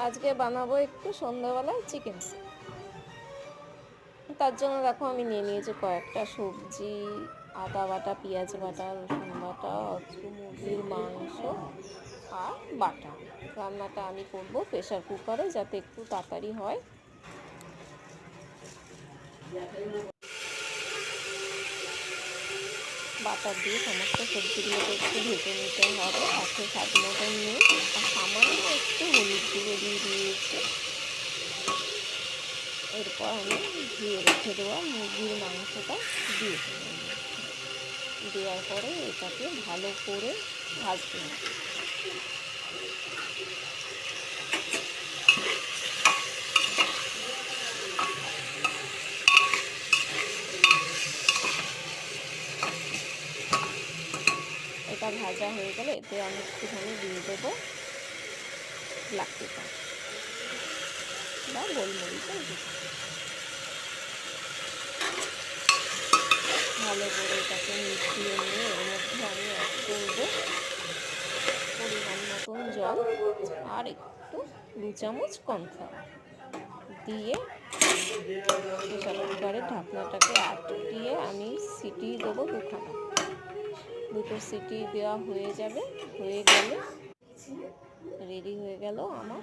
আজকে বানাবো একটু সন্ধ্যাবেলায় চিকেন। তার জন্য দেখো আমি নিয়ে নিয়েছি কয়েকটা সবজি, আদা বাটা, পেঁয়াজ বাটা, রসুন বাটা, একটু মুরগির মাংস আর বাটা। রান্নাটা আমি করব প্রেশার কুকারে, যাতে একটু তাড়াতাড়ি হয়। বাটার দিয়ে সমস্ত সবজিগুলোকে একটু ভেজে নিতে হবে। তাতে স্বাদ মতন নুন আর সামান্য একটু হলুদ গুঁড়ো দিয়ে দিয়েছি। এরপর আমি ধুয়ে রেখে দেওয়া মুরগির মাংসটা দিয়ে দেবো। দেওয়ার পরে এটাকে ভালো করে ভাজতে হবে। এটা ভাজা হয়ে গেলে এতে আমি একটুখানি দিয়ে দেবো ব্ল্যাক পেপার বা গোলমরিচের গুঁড়ো। ভালো করে এটাকে মিশিয়ে নিয়ে এর মধ্যে আমি অ্যাড করবো পরিমাণ মতন জল আর একটু 2 চামচ কর্নফ্লাওয়ার দিয়ে প্রেসার কুকারের ঢাকনাটাকে আটকিয়ে আমি সিটি দেবো দুটো সিটি দেওয়া হয়ে যাবে। হয়ে গেলে রেডি হয়ে গেল আমার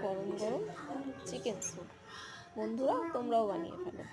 গরম গরম চিকেন স্যুপ। বন্ধুরা, তোমরাও বানিয়ে ফেলো।